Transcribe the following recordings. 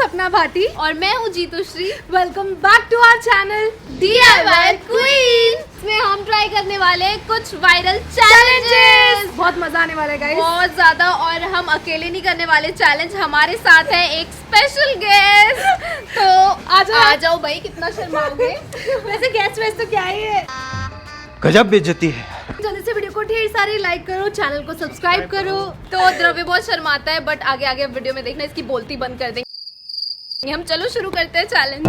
सपना भाटी और मैं हूँ Jeetushree. Welcome back to our channel DIY queen. इसमें हम ट्राई करने वाले हैं कुछ वायरल चैलेंजेस। बहुत मजा आने वाला है गाइस, बहुत ज्यादा। और हम अकेले नहीं करने वाले चैलेंज, हमारे साथ है एक स्पेशल गेस्ट। तो आ जाओ भाई, कितना शर्माओगे। वैसे गेस्ट वैसे तो क्या है, गजब बेइज्जती है। जल्दी से वीडियो को ढेर सारे लाइक करो, चैनल को सब्सक्राइब करो। तो द्रव्य बहुत शर्माता है, बट आगे आगे वीडियो में देखना इसकी बोलती बंद कर देंगे। हम चलो शुरू करते हैं चैलेंज।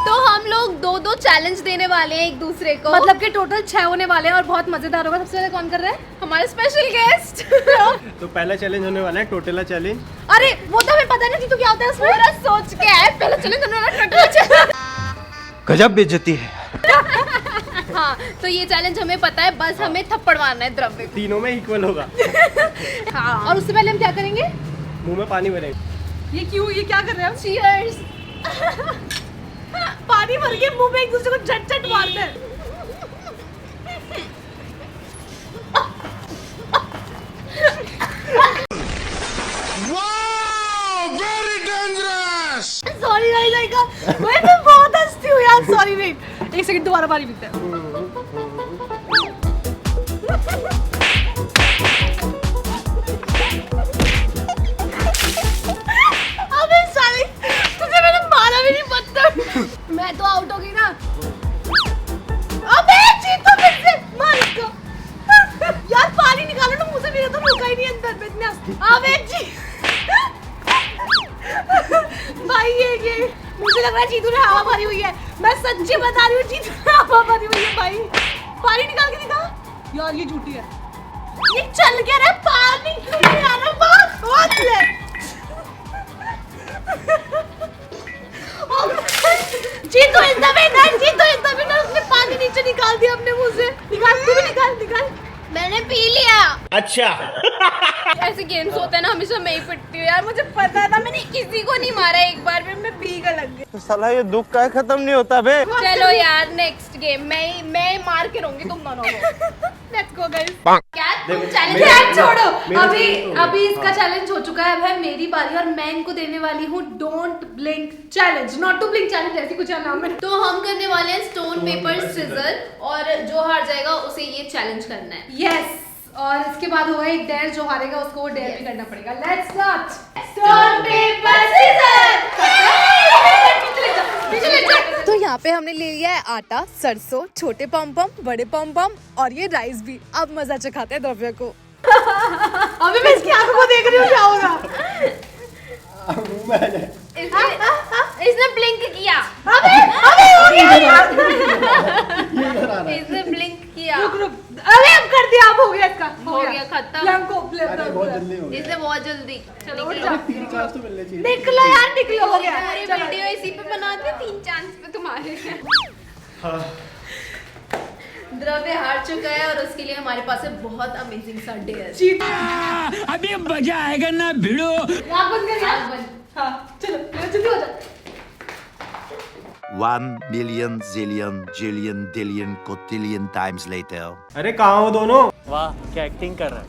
तो हम लोग दो चैलेंज देने वाले हैं एक दूसरे को, मतलब कि टोटल 6 होने वाले हैं और बहुत मजेदार होगा। सबसे पहले कौन कर रहा है? हमारे स्पेशल गेस्ट। तो पहला चैलेंज होने वाला है टोटेला चैलेंज। अरे वो तो हमें पता नहीं, तू क्या होता है उसमें? पूरा सोच के है। पहले चैलेंज होने वाला टोटेला चैलेंज। गजब बेइज्जती है। हाँ, तो ये चैलेंज हमें पता है, बस हमें थप्पड़ मारना है द्रव्य को। तीनों में इक्वल होगा। हाँ, और उससे पहले हम क्या करेंगे? मुंह में पानी भरेंगे। ये क्यों, ये क्या कर रहे हैं हम? चीयर्स। पानी भर के मुंह में एक दूसरे को झट झट मारते हैं। सॉरी गाइस, मैं बहुत हंसती हूँ यार। सॉरी, वेट एक सेकंड, दोबारा पानी पीते हैं। अबे साली, तुझे मैंने मारा भी नहीं पत्थर। मैं तो आउट हो गई ना। अबे जीतो, फिर से मार इसको। यार पानी निकालो ना मुंह से, मेरा तो रुका ही नहीं अंदर में, इतने हंसती। अबे जी भाई, ये मुझे लग रहा है जीतू ने हवा भरी हुई है। मैं सच्ची बता रही हूँ, जीतू ने हवा भरी हुई है भाई। पानी निकाल के दिखा यार, ये झूठी है। ये चल क्या रहा है? पानी क्यों नहीं आ रहा? बहुत ले। Jeetu is the winner, Jeetu is the winner. उसने पानी नीचे निकाल दिया अपने मुंह से। निकाल, तू भी निकाल। मैंने पी लिया। अच्छा। ऐसे गेम्स होते हैं ना, हमेशा मैं ही पिटती हूँ यार। मुझे पता था, मैंने किसी को नहीं मारा एक बार में, मैं पी कर लग गई। तो साला ये दुख का खत्म नहीं होता बे। चलो यार, नेक्स्ट गेम मैं मार के रहूंगी तुम दोनों को। Let's go guys. क्या तुम चैलेंज चैलेंज छोड़ो। मेरे अभी इसका चैलेंज हो चुका है। अब है मेरी बारी और मैं इनको देने वाली हूँ don't blink challenge, not to blink challenge, ऐसी कुछ नाम है। तो हम करने वाले हैं स्टोन पेपर सिजर, और जो हार जाएगा उसे ये चैलेंज करना है। यस, और इसके बाद होगा एक डेयर, जो हारेगा उसको वो डेयर भी करना पड़ेगा। Let's start. Stone paper scissor. तो यहाँ पे हमने ले लिया है आटा, सरसों, छोटे पम पम, बड़े पम पम और ये राइस भी। अब मजा चखाते हैं द्रव्य को। अभी मैं इसकी आंखों को देख रही हूँ, क्या होगा? इसने ब्लिंक किया। अबे हो गया यार। इसने ब्लिंक किया। रुक। अरे अब कर दिया, अब हो गया इसका। हो गया खत्म। ब्लैंको बहुत जल्दी हो गया। इसने बहुत जल्दी। चलो उठ निकलो। जा। 3 चांस तो मिलने चाहिए। निकलो यार, निकलो, हो गया। पूरी चलो। वीडियो इसी पे बनाते, 3 चांस पे तुम्हारे। हाँ। द्रव्य हार चुका है और उसके लिए हमारे पास है बहुत अमेजिंग सा डेयर। चीट। अभी मजा आएगा ना भिड़ो। आँख बंद कर यार। हाँ चलो, जल्दी हो जा। 1 million zillion jillion dillion cotillion times later. अरे कहाँ हो दोनों? वाह क्या एक्टिंग कर रहा है।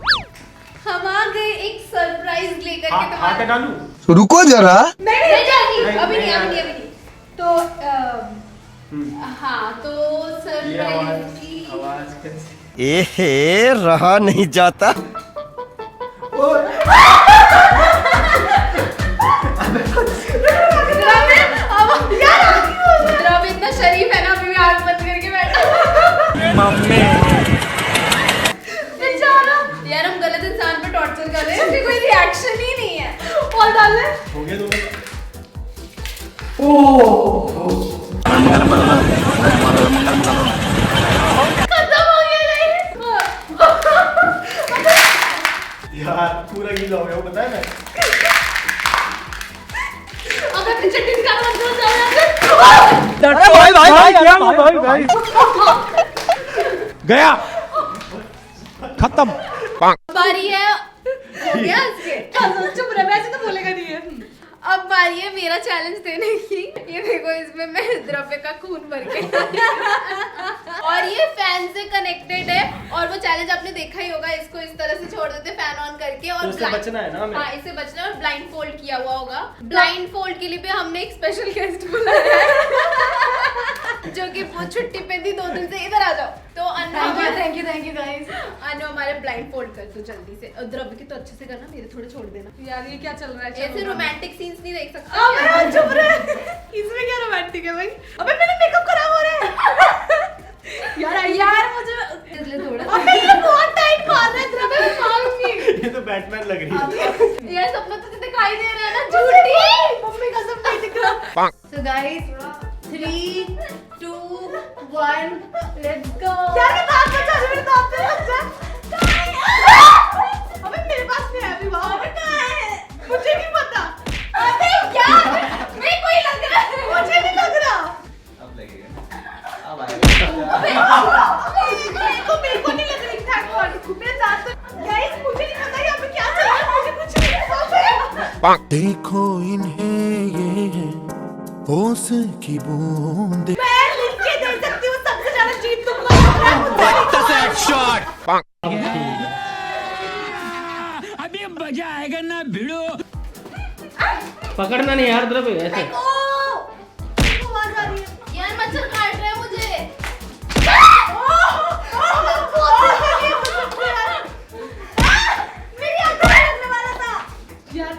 हम आ गए एक सरप्राइज लेकर के हाथ तुम्हारे। हटा लूं? रुको जरा। नहीं जाऊंगी, नहीं, अभी नहीं, नहीं। तो हाँ, तो ये सरप्राइज आवाज कैसी? एहे, रहा नहीं जाता। द्रव्य इतना शरीफ है ना, अभी भी आंख बंद करके बैठा। मम्मी यार हम गलत इंसान पे टॉर्चर कर रहे हैं, इसकी कोई रिएक्शन ही नहीं है। और डाल ले। हो गया दोनों? खत्म हो गया नहीं। यार पूरा गीला हो गया, वो पता है ना? अब अपनी चट्टी निकाल, अंदर जा। भाई गया खत्म। बारी है, हो गया इसके। चुप रह, वैसे तो बोलेगा नहीं है। अब बारी है मेरा चैलेंज देने की। ये देखो इसमें मैं द्रव्य का खून भर के और ये फैन से कनेक्टेड है और वो चैलेंज आपने देखा ही होगा। इसको इस तरह से छोड़ देते फैन ऑन करके और तो इससे बचना है ना हमें। हाँ इससे बचना है और ब्लाइंड फोल्ड किया हुआ होगा। ब्लाइंड फोल्ड के लिए भी हमने एक स्पेशल गेस्ट बुलाया है जो कि वो छुट्टी पे थी 2 दिन से। इधर आ जाओ। तो थैंक यू गाइस। अनु हमारे ब्लाइंड फोल्ड कर दो जल्दी से। और द्रव्य की तो अच्छे से करना, मेरे थोड़े छोड़ देना। यार ये क्या चल रहा है? ऐसे रोमांटिक सीन्स नहीं देख सकते। अबे चुप रहे। इसमें क्या रोमांटिक है भाई? अबे मेरा मेकअप खराब हो रहा है। यार मुझे इसलिए थोड़ा अबे ये बहुत टाइट मार रहा है द्रव्य, मैं मारूंगी। ये तो बैटमैन लग रही है। यार सपना तो दिखाई दे रहा है ना, झूठी। मम्मी कसम नहीं दिख रहा। So guys, 3, 2, 1, let's go. यार मैं दांत बचा मेरे दांत पे लग जा। अबे मेरे पास नहीं है अभी। वाह अबे कहां है? मुझे नहीं पता। अबे यार मेरे को ही लग रहा है। मुझे नहीं लग रहा। अब लगेगा, अब आएगा। मेरे को नहीं लग रही। थैंक गॉड मेरे दांत पे। गाइस मुझे नहीं पता यहाँ पे क्या चल रहा है। मुझे कुछ नहीं पता। देखो इन्हें ये है होश की बूंद। मैं लिख के दे सकती हूँ सबसे ज्यादा जीत तुमको लग रहा है। अभी मजा आएगा ना भिड़ो। पकड़ना नहीं यार द्रव्य ऐसे। आवाज आ रही है। यार मच्छर काट रहा है मुझे। मेरी आंखों में लगने वाला था। यार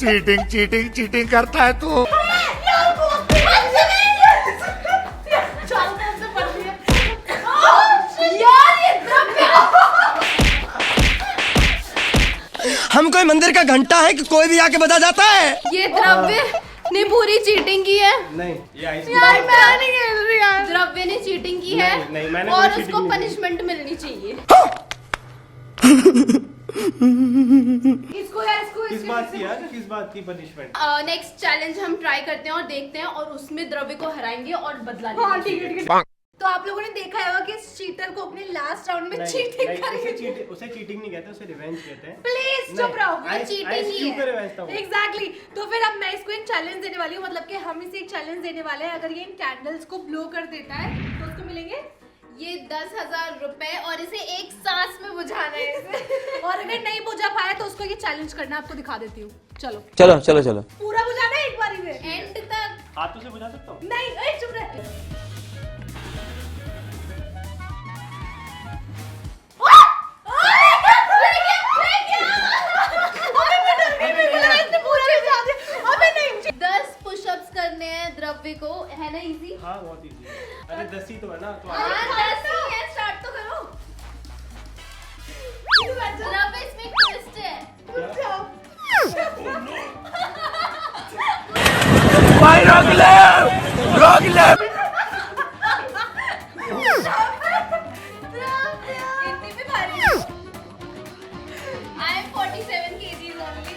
चीटिंग चीटिंग करता है तू। हम कोई मंदिर का घंटा है कि कोई भी आके बजा जाता है। ये द्रव्य ने पूरी चीटिंग की है। नहीं ये आइस यार मैं नहीं खेल रही यार। द्रव्य ने चीटिंग की है नहीं, मैंने और कोई उसको cheating नहीं पनिशमेंट मिलनी चाहिए। इसको यार इसको किस बात की यार, किस बात की पनिशमेंट? नेक्स्ट चैलेंज हम ट्राई करते हैं और देखते हैं और उसमें द्रव्य को हराएंगे और बदला हाँ लेंगे। ठीक है। तो आप लोगों ने देखा होगा कि इस चीटर को अपने लास्ट राउंड में चीटिंग करके। उसे चीटिंग नहीं कहते, उसे रिवेंज कहते हैं। प्लीज चुप रहो। वो cheating ही है। एग्जैक्टली। तो फिर अब मैं इसको एक चैलेंज देने वाली हूँ, मतलब कि हम इसे एक चैलेंज देने वाले हैं। अगर ये इन कैंडल्स को ब्लो कर देता है तो उसको मिलेंगे ये 10,000 रुपए और इसे एक सांस में बुझाना है इसे। और अगर नहीं बुझा पाया तो उसको ये चैलेंज करना है। आपको दिखा देती हूँ। चलो चलो चलो चलो। पूरा बुझाना है एक बारी में। एंड तक। हाथों से बुझा सकता हूँ? नहीं ए चुप रह। अबे मैं डर गई। मेरे को लगा इसने पूरा बुझा दिया। अबे नहीं 10 पुशअप्स करने हैं द्रव्य को, है ना इजी? हाँ बहुत इजी है। अरे 10 ही तो है ना, तो हाँ आगे 10 ही है, स्टार्ट तो करो। द्रव्य इसमें एक ट्विस्ट है। भाई रोक ले, रोक ले। इतनी भी भारी है। I am 47 kgs only.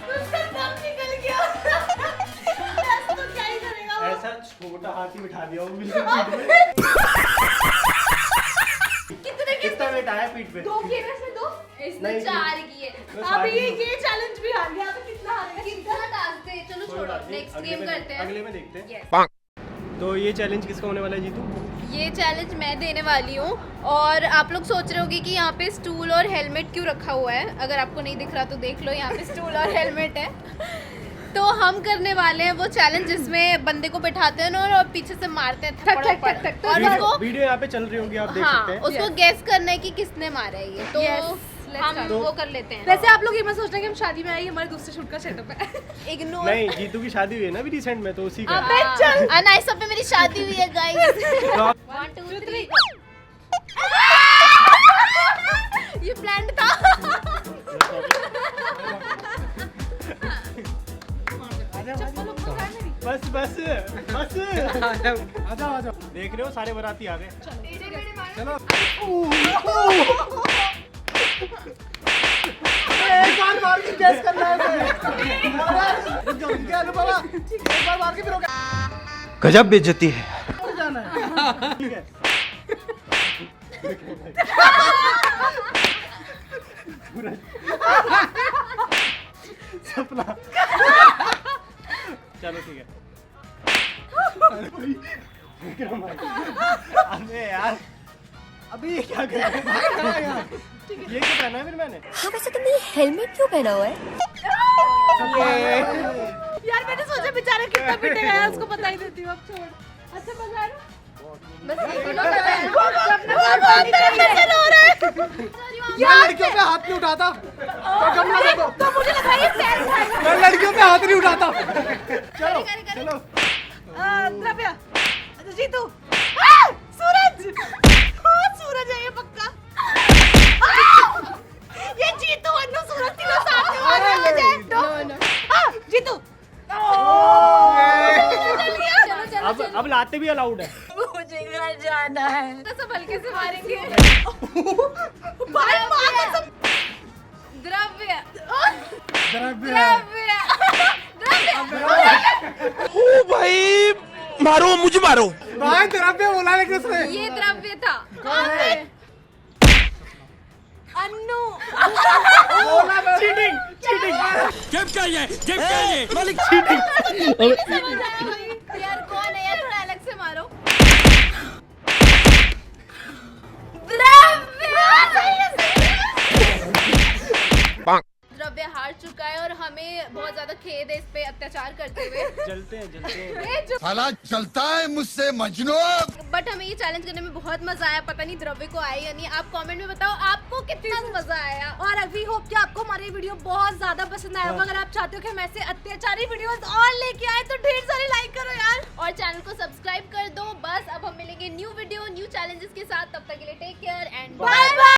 उसका दम निकल गया। ऐसा तो क्या ही करेगा वो? ऐसा छोटा हाथ ही बिठा दिया वो बिल्कुल पीठ पे। कितने कितना वेट आया पीठ पे? 2 किए ना इसमें 2? इसने नहीं, 4 किए। अभी ये चैलेंज भी हार गया। अभी कितना हारेगा? कितना टास्क है? चलो कोई छोड़ो, बात नहीं, नेक्स्ट अगले गेम में- करते हैं। अगले में देखते हैं। Yes. तो ये चैलेंज किसका होने वाला है जीतू? ये चैलेंज मैं देने वाली हूँ और आप लोग सोच रहे होगे कि यहाँ पे स्टूल और हेलमेट क्यों रखा हुआ है। अगर आपको नहीं दिख रहा तो देख लो, यहाँ पे स्टूल और हेलमेट है। तो हम करने वाले हैं वो चैलेंज जिसमें बंदे को बैठाते हैं ना और पीछे से मारते हैं थप्पड़ों पर। और उसको वीडियो यहाँ पे चल रही होगी, आप देख हाँ सकते हैं। उसको गेस करना है कि किसने मारा है ये। तो let's हम start. वो कर लेते हैं। वैसे आप लोग ये मत सोचना कि हम शादी में आए, हमारे दूसरे शूट का सेटअप है। इग्नोर। नहीं, जीतू की शादी हुई है ना अभी रिसेंट में, तो उसी का। अबे चल। अनाइसा पे मेरी शादी हुई है गाइस। 1 2 3 ये प्लान था। बस बस बस आ जाओ आ जाओ। देख रहे हो सारे बाराती आ गए। चलो एक बार मार के गेस करना है। रुक जाओ, इनके आगे बाबा एक बार मार के फिर होगा। गजब बेइज्जती है। ठीक है सपना। चलो ठीक है। विक्रम भाई, अबे यार, अभी ये क्या कर रहे हैं? ये क्या पहना है फिर मैंने? हाँ वैसे तुमने ये हेलमेट क्यों पहना हुआ है? यार मैंने सोचा बेचारा कितना पिटेगा यार, उसको बता ही देती हूँ अब छोड़। अच्छा मजा आया ना? बस एक किलो का है। मैं लड़कियों पे हाथ नहीं उठाता। तो गमला दे दो। तो मुझे लगा ये पैर उठाएगा। मैं लड़कियों पे हाथ नहीं उठाता। चलो चलो। द्रव्य, अच्छा जीतू, सूरज, सूरज है ये पक्का। ये जीतू, अन्नू, सूरज तीनों साथ में मार रहे हैं मुझे। जीतू। अब लाते भी अलाउड है। मुझे घर जाना है। तो सब हल्के से मारेंगे। भाई मार कसम। द्रव्य ओ भाई मारो मुझे मारो। भाई तेरा पे बोला लेकिन उसने। ये द्रव्य था। अन्नू। Cheating cheating. चिपका ये मालिक चीटिंग। यार कौन है यार, थोड़ा अलग से मारो। द्रव्य हार चुका है और हमें बहुत ज्यादा खेद है इस पे अत्याचार करते हुए। चलते हैं साला चलता है मुझसे मजनू। बट हमें ये चैलेंज करने में बहुत मजा आया। पता नहीं द्रव्य को आया या नहीं, आप कमेंट में बताओ आपको कितना मजा आया। और अभी होप कि आपको हमारी वीडियो बहुत ज्यादा पसंद आया होगा। अगर आप चाहते हो कि हम ऐसे अत्याचारी वीडियोस और लेके आए तो ढेर सारे लाइक करो यार, और चैनल को सब्सक्राइब कर दो। बस अब हम मिलेंगे न्यू वीडियो न्यू चैलेंजेस के साथ। तब तक के लिए take care and bye bye.